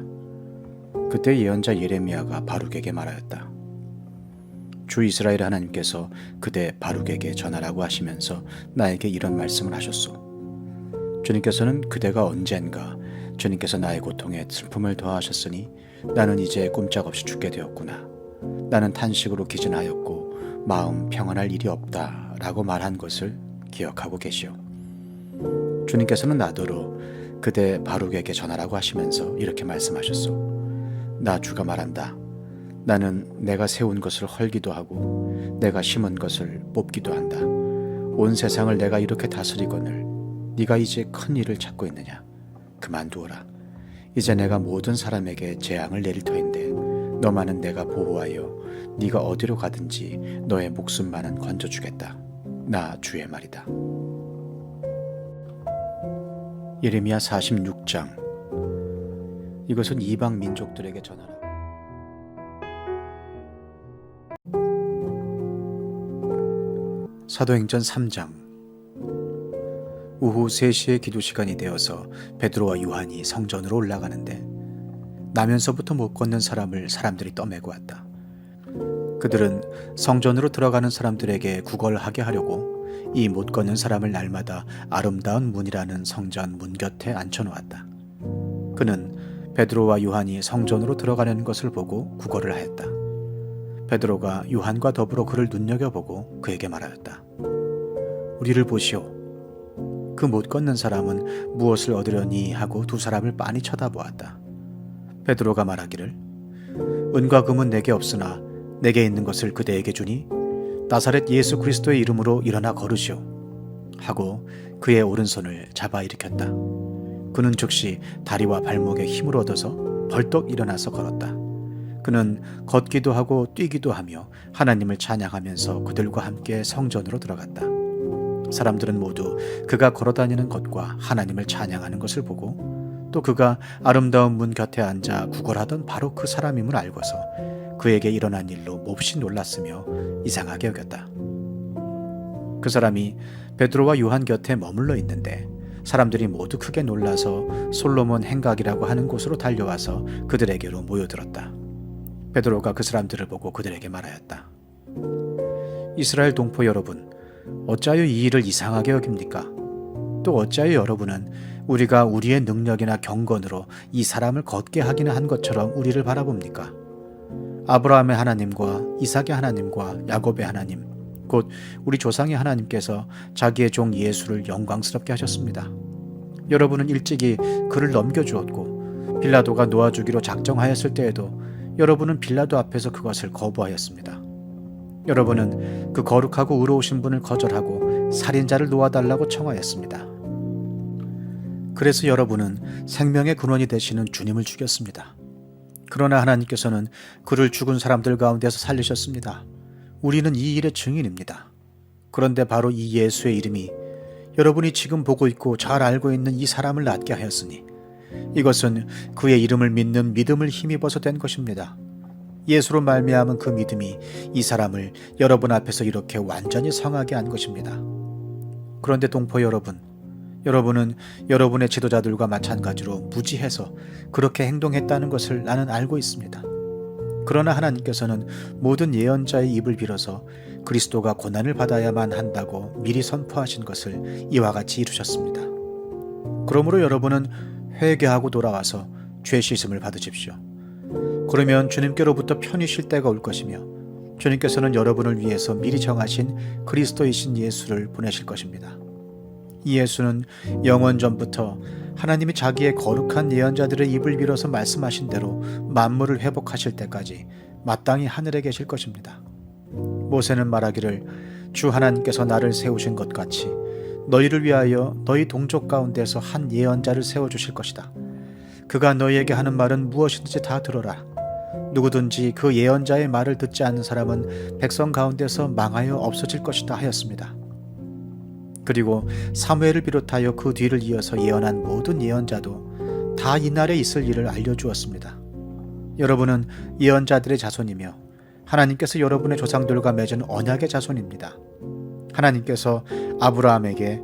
그때 예언자 예레미야가 바룩에게 말하였다. 주 이스라엘 하나님께서 그대 바룩에게 전하라고 하시면서 나에게 이런 말씀을 하셨소. 주님께서는 그대가 언젠가 주님께서 나의 고통에 슬픔을 더하셨으니 나는 이제 꼼짝없이 죽게 되었구나. 나는 탄식으로 기진하였고 마음 평안할 일이 없다 라고 말한 것을 기억하고 계시오. 주님께서는 나더러 그대 바룩에게 전하라고 하시면서 이렇게 말씀하셨소. 나 주가 말한다. 나는 내가 세운 것을 헐기도 하고 내가 심은 것을 뽑기도 한다. 온 세상을 내가 이렇게 다스리거늘 네가 이제 큰 일을 찾고 있느냐. 그만두어라. 이제 내가 모든 사람에게 재앙을 내릴 터인데 너만은 내가 보호하여 네가 어디로 가든지 너의 목숨만은 건져주겠다. 나 주의 말이다. 예레미야 46장. 이것은 이방 민족들에게 전하라. 사도행전 3장. 오후 3시에 기도 시간이 되어서 베드로와 요한이 성전으로 올라가는데 나면서부터 못 걷는 사람을 사람들이 떠매고 왔다. 그들은 성전으로 들어가는 사람들에게 구걸하게 하려고 이 못 걷는 사람을 날마다 아름다운 문이라는 성전 문 곁에 앉혀놓았다. 그는 베드로와 요한이 성전으로 들어가는 것을 보고 구걸을 하였다. 베드로가 요한과 더불어 그를 눈여겨보고 그에게 말하였다. 우리를 보시오. 그 못 걷는 사람은 무엇을 얻으려니 하고 두 사람을 빤히 쳐다보았다. 베드로가 말하기를 은과 금은 내게 없으나 내게 있는 것을 그대에게 주니 나사렛 예수 그리스도의 이름으로 일어나 걸으시오 하고 그의 오른손을 잡아 일으켰다. 그는 즉시 다리와 발목에 힘을 얻어서 벌떡 일어나서 걸었다. 그는 걷기도 하고 뛰기도 하며 하나님을 찬양하면서 그들과 함께 성전으로 들어갔다. 사람들은 모두 그가 걸어다니는 것과 하나님을 찬양하는 것을 보고 또 그가 아름다운 문 곁에 앉아 구걸하던 바로 그 사람임을 알고서 그에게 일어난 일로 몹시 놀랐으며 이상하게 여겼다. 그 사람이 베드로와 요한 곁에 머물러 있는데 사람들이 모두 크게 놀라서 솔로몬 행각이라고 하는 곳으로 달려와서 그들에게로 모여들었다. 베드로가 그 사람들을 보고 그들에게 말하였다. 이스라엘 동포 여러분, 어찌하여 이 일을 이상하게 여깁니까? 또 어찌하여 여러분은 우리가 우리의 능력이나 경건으로 이 사람을 걷게 하기는 한 것처럼 우리를 바라봅니까? 아브라함의 하나님과 이삭의 하나님과 야곱의 하나님, 곧 우리 조상의 하나님께서 자기의 종 예수를 영광스럽게 하셨습니다. 여러분은 일찍이 그를 넘겨주었고 빌라도가 놓아주기로 작정하였을 때에도 여러분은 빌라도 앞에서 그것을 거부하였습니다. 여러분은 그 거룩하고 의로우신 분을 거절하고 살인자를 놓아달라고 청하였습니다. 그래서 여러분은 생명의 근원이 되시는 주님을 죽였습니다. 그러나 하나님께서는 그를 죽은 사람들 가운데서 살리셨습니다. 우리는 이 일의 증인입니다. 그런데 바로 이 예수의 이름이 여러분이 지금 보고 있고 잘 알고 있는 이 사람을 낫게 하였으니 이것은 그의 이름을 믿는 믿음을 힘입어서 된 것입니다. 예수로 말미암은 그 믿음이 이 사람을 여러분 앞에서 이렇게 완전히 성하게 한 것입니다. 그런데 동포 여러분, 여러분은 여러분의 지도자들과 마찬가지로 무지해서 그렇게 행동했다는 것을 나는 알고 있습니다. 그러나 하나님께서는 모든 예언자의 입을 빌어서 그리스도가 고난을 받아야만 한다고 미리 선포하신 것을 이와 같이 이루셨습니다. 그러므로 여러분은 회개하고 돌아와서 죄 씻음을 받으십시오. 그러면 주님께로부터 편히 쉴 때가 올 것이며 주님께서는 여러분을 위해서 미리 정하신 그리스도이신 예수를 보내실 것입니다. 이 예수는 영원 전부터 하나님이 자기의 거룩한 예언자들의 입을 빌어서 말씀하신 대로 만물을 회복하실 때까지 마땅히 하늘에 계실 것입니다. 모세는 말하기를 주 하나님께서 나를 세우신 것 같이 너희를 위하여 너희 동족 가운데서 한 예언자를 세워주실 것이다. 그가 너희에게 하는 말은 무엇이든지 다 들어라. 누구든지 그 예언자의 말을 듣지 않는 사람은 백성 가운데서 망하여 없어질 것이다 하였습니다. 그리고 사무엘을 비롯하여 그 뒤를 이어서 예언한 모든 예언자도 다 이날에 있을 일을 알려주었습니다. 여러분은 예언자들의 자손이며 하나님께서 여러분의 조상들과 맺은 언약의 자손입니다. 하나님께서 아브라함에게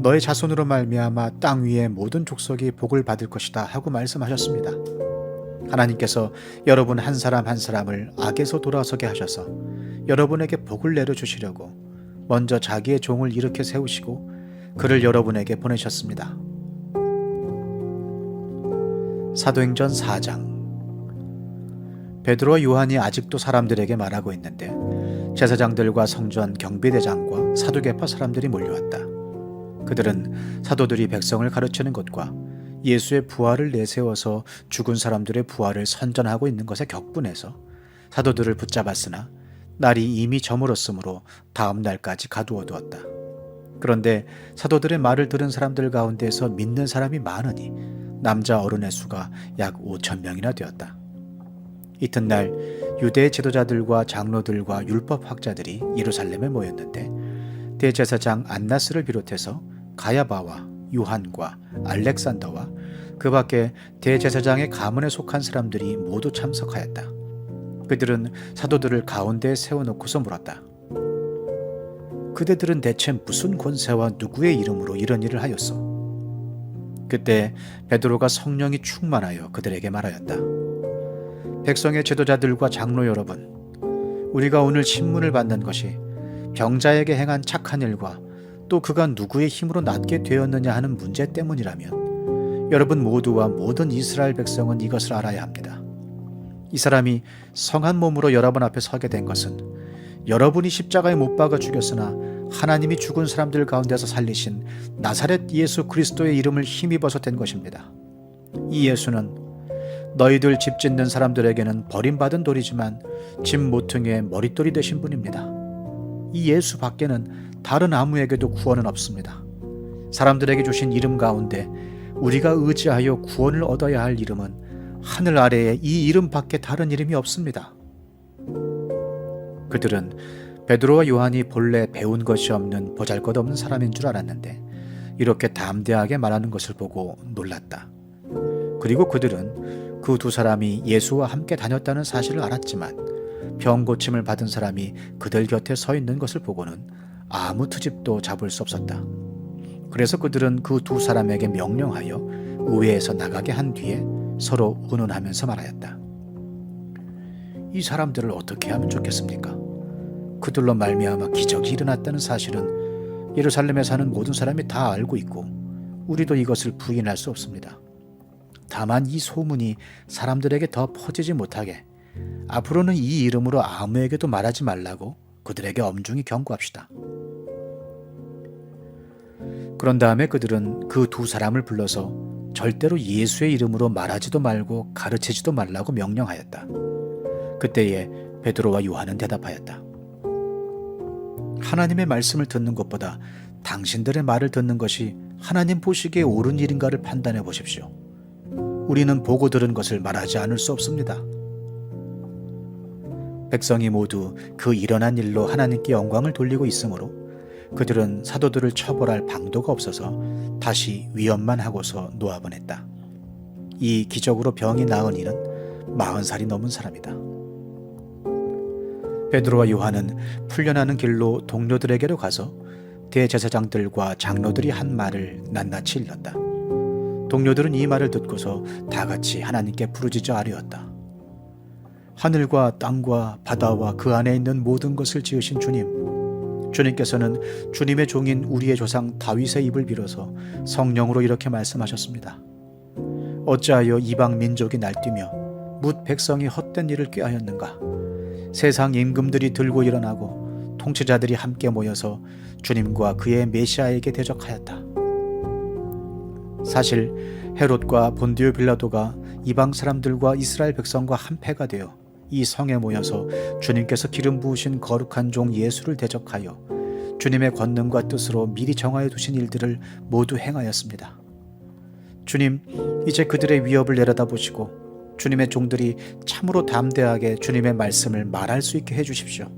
너의 자손으로 말미암아 땅 위의 모든 족속이 복을 받을 것이다 하고 말씀하셨습니다. 하나님께서 여러분 한 사람 한 사람을 악에서 돌아서게 하셔서 여러분에게 복을 내려주시려고 먼저 자기의 종을 이렇게 세우시고 그를 여러분에게 보내셨습니다. 사도행전 4장. 베드로와 요한이 아직도 사람들에게 말하고 있는데 제사장들과 성전 경비대장과 사두개파 사람들이 몰려왔다. 그들은 사도들이 백성을 가르치는 것과 예수의 부활을 내세워서 죽은 사람들의 부활을 선전하고 있는 것에 격분해서 사도들을 붙잡았으나 날이 이미 저물었으므로 다음 날까지 가두어 두었다. 그런데 사도들의 말을 들은 사람들 가운데서 믿는 사람이 많으니 남자 어른의 수가 약 5,000명이나 되었다. 이튿날 유대의 지도자들과 장로들과 율법학자들이 예루살렘에 모였는데 대제사장 안나스를 비롯해서 가야바와 요한과 알렉산더와 그 밖에 대제사장의 가문에 속한 사람들이 모두 참석하였다. 그들은 사도들을 가운데에 세워놓고서 물었다. 그대들은 대체 무슨 권세와 누구의 이름으로 이런 일을 하였소? 그때 베드로가 성령이 충만하여 그들에게 말하였다. 백성의 지도자들과 장로 여러분, 우리가 오늘 신문을 받는 것이 병자에게 행한 착한 일과 또 그가 누구의 힘으로 낫게 되었느냐 하는 문제 때문이라면 여러분 모두와 모든 이스라엘 백성은 이것을 알아야 합니다. 이 사람이 성한 몸으로 여러분 앞에 서게 된 것은 여러분이 십자가에 못 박아 죽였으나 하나님이 죽은 사람들 가운데서 살리신 나사렛 예수 그리스도의 이름을 힘입어서 된 것입니다. 이 예수는 너희들 집 짓는 사람들에게는 버림받은 돌이지만 집 모퉁이의 머릿돌이 되신 분입니다. 이 예수 밖에는 다른 아무에게도 구원은 없습니다. 사람들에게 주신 이름 가운데 우리가 의지하여 구원을 얻어야 할 이름은 하늘 아래에 이 이름 밖에 다른 이름이 없습니다. 그들은 베드로와 요한이 본래 배운 것이 없는 보잘것없는 사람인 줄 알았는데 이렇게 담대하게 말하는 것을 보고 놀랐다. 그리고 그들은 그 두 사람이 예수와 함께 다녔다는 사실을 알았지만 병 고침을 받은 사람이 그들 곁에 서 있는 것을 보고는 아무 트집도 잡을 수 없었다. 그래서 그들은 그 두 사람에게 명령하여 의회에서 나가게 한 뒤에 서로 의논하면서 말하였다. 이 사람들을 어떻게 하면 좋겠습니까? 그들로 말미암아 기적이 일어났다는 사실은 예루살렘에 사는 모든 사람이 다 알고 있고 우리도 이것을 부인할 수 없습니다. 다만 이 소문이 사람들에게 더 퍼지지 못하게 앞으로는 이 이름으로 아무에게도 말하지 말라고 그들에게 엄중히 경고합시다. 그런 다음에 그들은 그 두 사람을 불러서 절대로 예수의 이름으로 말하지도 말고 가르치지도 말라고 명령하였다. 그때에 베드로와 요한은 대답하였다. 하나님의 말씀을 듣는 것보다 당신들의 말을 듣는 것이 하나님 보시기에 옳은 일인가를 판단해 보십시오. 우리는 보고 들은 것을 말하지 않을 수 없습니다. 백성이 모두 그 일어난 일로 하나님께 영광을 돌리고 있으므로 그들은 사도들을 처벌할 방도가 없어서 다시 위협만 하고서 놓아보냈다. 이 기적으로 병이 나은 이는 40살이 넘은 사람이다. 베드로와 요한은 풀려나는 길로 동료들에게로 가서 대제사장들과 장로들이 한 말을 낱낱이 일렀다. 동료들은 이 말을 듣고서 다 같이 하나님께 부르짖어 아뢰었다. 하늘과 땅과 바다와 그 안에 있는 모든 것을 지으신 주님, 주님께서는 주님의 종인 우리의 조상 다윗의 입을 빌어서 성령으로 이렇게 말씀하셨습니다. 어찌하여 이방 민족이 날뛰며 뭇 백성이 헛된 일을 꾀하였는가? 세상 임금들이 들고 일어나고 통치자들이 함께 모여서 주님과 그의 메시아에게 대적하였다. 사실 헤롯과 본디오 빌라도가 이방 사람들과 이스라엘 백성과 한패가 되어 이 성에 모여서 주님께서 기름 부으신 거룩한 종 예수를 대적하여 주님의 권능과 뜻으로 미리 정하여 두신 일들을 모두 행하였습니다. 주님, 이제 그들의 위협을 내려다보시고 주님의 종들이 참으로 담대하게 주님의 말씀을 말할 수 있게 해주십시오.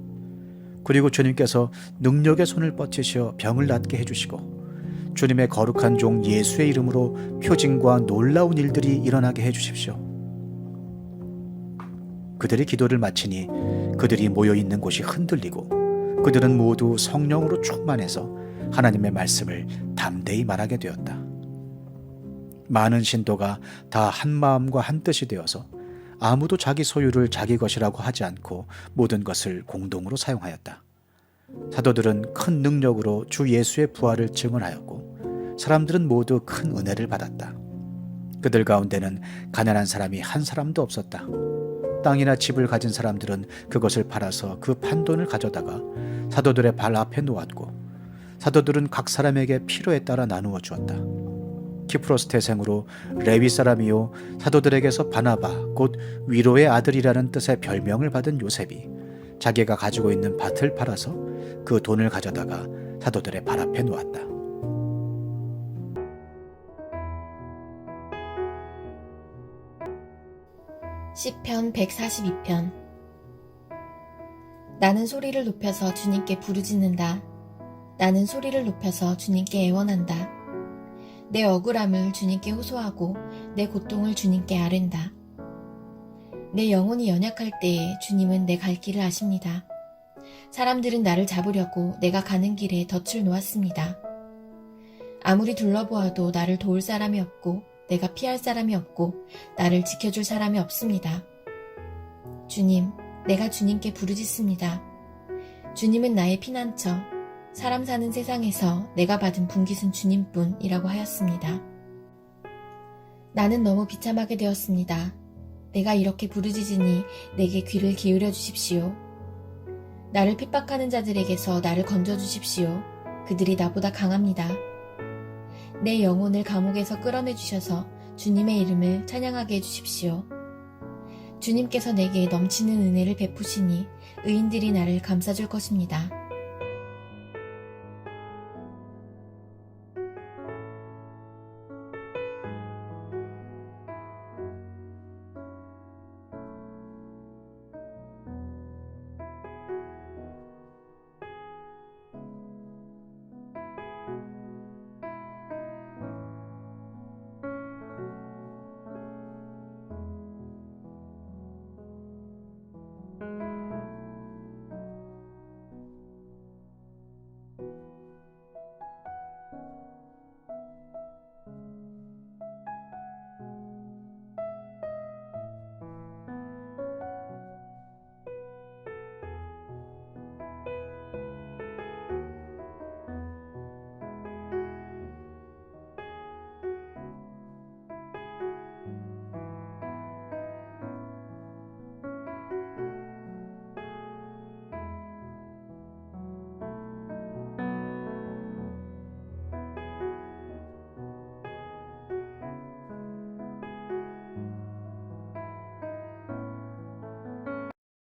그리고 주님께서 능력의 손을 뻗치시어 병을 낫게 해주시고 주님의 거룩한 종 예수의 이름으로 표징과 놀라운 일들이 일어나게 해주십시오. 그들이 기도를 마치니 그들이 모여있는 곳이 흔들리고 그들은 모두 성령으로 충만해서 하나님의 말씀을 담대히 말하게 되었다. 많은 신도가 다 한 마음과 한 뜻이 되어서 아무도 자기 소유를 자기 것이라고 하지 않고 모든 것을 공동으로 사용하였다. 사도들은 큰 능력으로 주 예수의 부활을 증언하였고 사람들은 모두 큰 은혜를 받았다. 그들 가운데는 가난한 사람이 한 사람도 없었다. 땅이나 집을 가진 사람들은 그것을 팔아서 그 판돈을 가져다가 사도들의 발 앞에 놓았고, 사도들은 각 사람에게 필요에 따라 나누어 주었다. 키프로스 태생으로 레위 사람이요 사도들에게서 바나바 곧 위로의 아들이라는 뜻의 별명을 받은 요셉이 자기가 가지고 있는 밭을 팔아서 그 돈을 가져다가 사도들의 발 앞에 놓았다. 시편 142편. 나는 소리를 높여서 주님께 부르짖는다. 나는 소리를 높여서 주님께 애원한다. 내 억울함을 주님께 호소하고 내 고통을 주님께 아랜다. 내 영혼이 연약할 때에 주님은 내 갈 길을 아십니다. 사람들은 나를 잡으려고 내가 가는 길에 덫을 놓았습니다. 아무리 둘러보아도 나를 도울 사람이 없고 내가 피할 사람이 없고 나를 지켜줄 사람이 없습니다. 주님, 내가 주님께 부르짖습니다. 주님은 나의 피난처, 사람 사는 세상에서 내가 받은 분깃은 주님뿐이라고 하였습니다. 나는 너무 비참하게 되었습니다. 내가 이렇게 부르짖으니 내게 귀를 기울여 주십시오. 나를 핍박하는 자들에게서 나를 건져 주십시오. 그들이 나보다 강합니다. 내 영혼을 감옥에서 끌어내 주셔서 주님의 이름을 찬양하게 해주십시오. 주님께서 내게 넘치는 은혜를 베푸시니 의인들이 나를 감싸줄 것입니다.